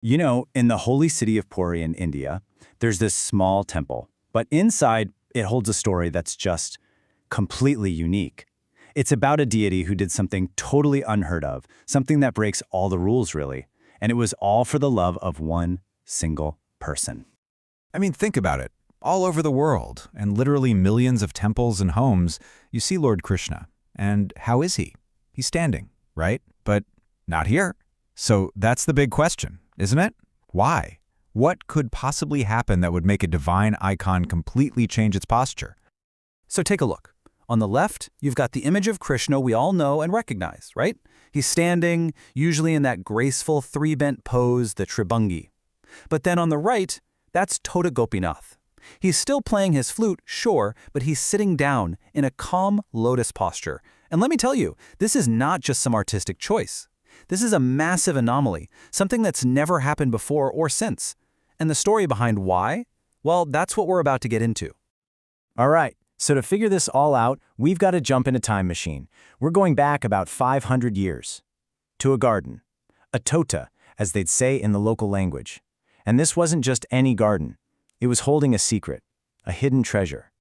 You know, in the holy city of Puri in India, there's this small temple, but inside it holds a story that's just completely unique. It's about a deity who did something totally unheard of, something that breaks all the rules, really. And it was all for the love of one single person. I mean, think about it. All over the world, and literally millions of temples and homes, you see Lord Krishna. And how is he? He's standing, right? But not here. So that's the big question, isn't it? Why? What could possibly happen that would make a divine icon completely change its posture? So take a look. On the left, you've got the image of Krishna we all know and recognize, right? He's standing, usually in that graceful three-bent pose, the Tribhangi. But then on the right, that's Tota Gopinātha. He's still playing his flute, sure, but he's sitting down in a calm lotus posture. And let me tell you, this is not just some artistic choice. This is a massive anomaly, something that's never happened before or since. And the story behind why? Well, that's what we're about to get into. All right, so to figure this all out, we've got to jump in a time machine. We're going back about 500 years. To a garden. A tota, as they'd say in the local language. And this wasn't just any garden. It was holding a secret, a hidden treasure.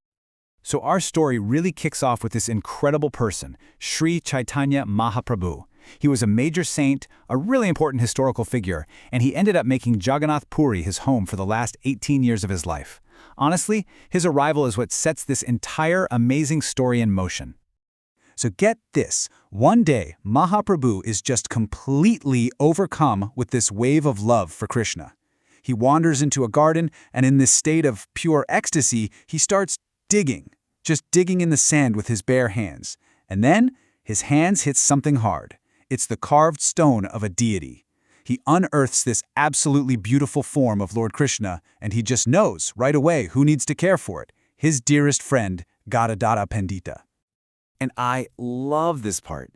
So our story really kicks off with this incredible person, Śrī Chaitanya Mahāprabhu. He was a major saint, a really important historical figure, and he ended up making Jagannātha Purī his home for the last 18 years of his life. Honestly, his arrival is what sets this entire amazing story in motion. So get this, one day Mahāprabhu is just completely overcome with this wave of love for Krishna. He wanders into a garden, and in this state of pure ecstasy, he starts digging, just digging in the sand with his bare hands. And then his hands hit something hard. It's the carved stone of a deity. He unearths this absolutely beautiful form of Lord Krishna, and he just knows right away who needs to care for it, his dearest friend, Gadādhara Paṇḍita. And I love this part.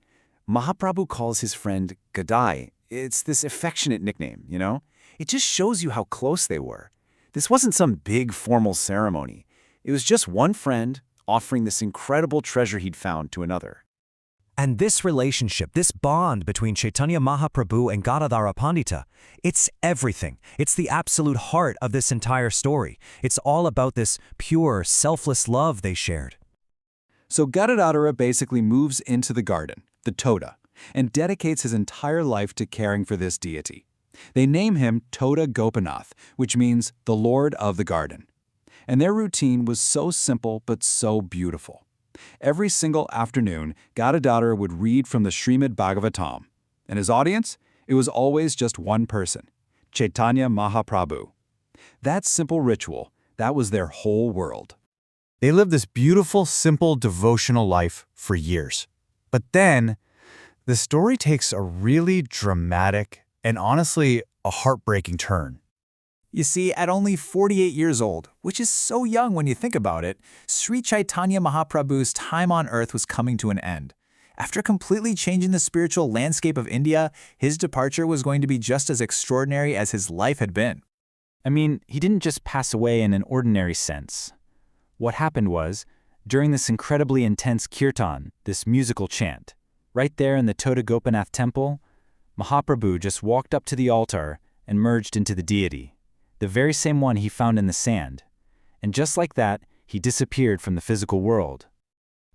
Mahāprabhu calls his friend Gadai. It's this affectionate nickname, you know? It just shows you how close they were. This wasn't some big formal ceremony. It was just one friend offering this incredible treasure he'd found to another. And this relationship, this bond between Chaitanya Mahaprabhu and Gaudiyava Paṇḍita, it's everything. It's the absolute heart of this entire story. It's all about this pure, selfless love they shared. So Gadādhara basically moves into the garden, the Tota, and dedicates his entire life to caring for this deity. They name him Tota Gopinātha, which means the Lord of the Garden. And their routine was so simple but so beautiful. Every single afternoon, Gadādhara would read from the Srimad Bhagavatam. And his audience? It was always just one person, Chaitanya Mahaprabhu. That simple ritual, that was their whole world. They lived this beautiful, simple, devotional life for years. But then, the story takes a really dramatic and honestly, a heartbreaking turn. You see, at only 48 years old, which is so young when you think about it, Śrī Chaitanya Mahaprabhu's time on earth was coming to an end. After completely changing the spiritual landscape of India, his departure was going to be just as extraordinary as his life had been. I mean, he didn't just pass away in an ordinary sense. What happened was, during this incredibly intense kirtan, this musical chant, right there in the Tota Gopinātha temple, Mahāprabhu just walked up to the altar and merged into the deity, the very same one he found in the sand. And just like that, he disappeared from the physical world.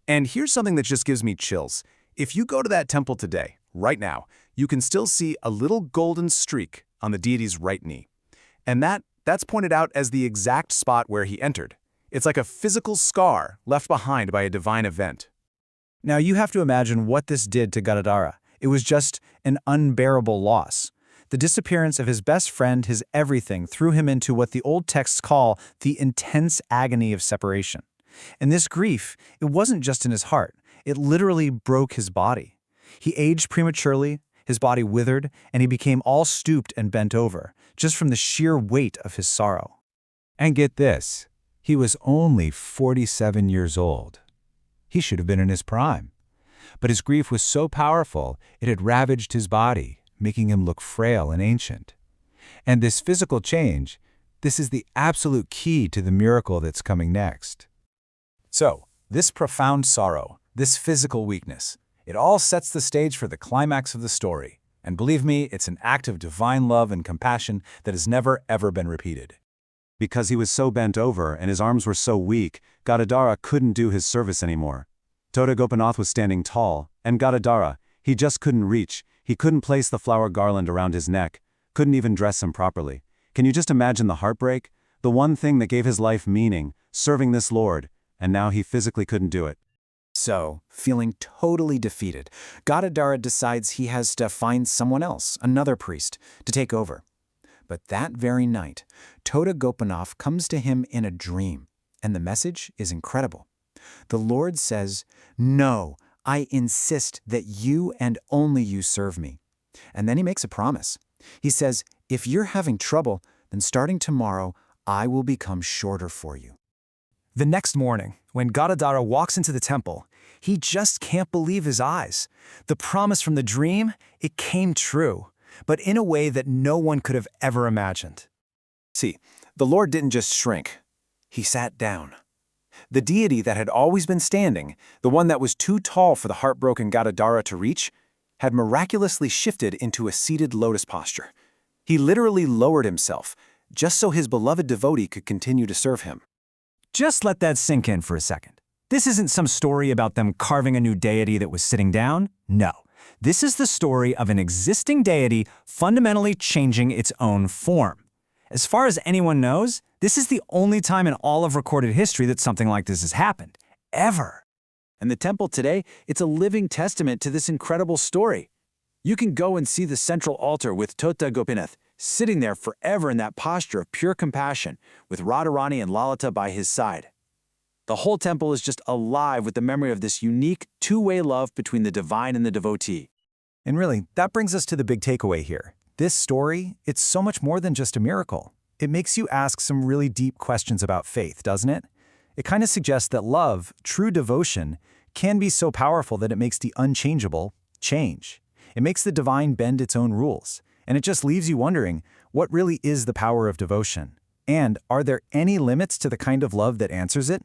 And here's something that just gives me chills. If you go to that temple today, right now, you can still see a little golden streak on the deity's right knee. And that's pointed out as the exact spot where he entered. It's like a physical scar left behind by a divine event. Now you have to imagine what this did to Gadādhara. It was just an unbearable loss. The disappearance of his best friend, his everything, threw him into what the old texts call the intense agony of separation. And this grief, it wasn't just in his heart. It literally broke his body. He aged prematurely, his body withered, and he became all stooped and bent over, just from the sheer weight of his sorrow. And get this, he was only 47 years old. He should have been in his prime. But his grief was so powerful, it had ravaged his body, making him look frail and ancient. And this physical change, this is the absolute key to the miracle that's coming next. So, this profound sorrow, this physical weakness, it all sets the stage for the climax of the story. And believe me, it's an act of divine love and compassion that has never ever been repeated. Because he was so bent over and his arms were so weak, Gadādhara couldn't do his service anymore. Tota Gopinātha was standing tall, and Gadādhara, he just couldn't reach. He couldn't place the flower garland around his neck, couldn't even dress him properly. Can you just imagine the heartbreak? The one thing that gave his life meaning, serving this Lord, and now he physically couldn't do it. So, feeling totally defeated, Gadādhara decides he has to find someone else, another priest, to take over. But that very night, Tota Gopinātha comes to him in a dream, and the message is incredible. The Lord says, "No, I insist that you and only you serve me." And then he makes a promise. He says, "If you're having trouble, then starting tomorrow, I will become shorter for you." The next morning, when Gadādhara walks into the temple, he just can't believe his eyes. The promise from the dream, it came true, but in a way that no one could have ever imagined. See, the Lord didn't just shrink. He sat down. The deity that had always been standing, the one that was too tall for the heartbroken Gadādhara to reach, had miraculously shifted into a seated lotus posture. He literally lowered himself, just so his beloved devotee could continue to serve him. Just let that sink in for a second. This isn't some story about them carving a new deity that was sitting down. No. This is the story of an existing deity fundamentally changing its own form. As far as anyone knows, this is the only time in all of recorded history that something like this has happened. Ever. And the temple today, it's a living testament to this incredible story. You can go and see the central altar with Tota Gopinātha, sitting there forever in that posture of pure compassion, with Radharani and Lalita by his side. The whole temple is just alive with the memory of this unique two-way love between the divine and the devotee. And really, that brings us to the big takeaway here. This story, it's so much more than just a miracle. It makes you ask some really deep questions about faith, doesn't it? It kind of suggests that love, true devotion, can be so powerful that it makes the unchangeable change. It makes the divine bend its own rules. And it just leaves you wondering, what really is the power of devotion? And are there any limits to the kind of love that answers it?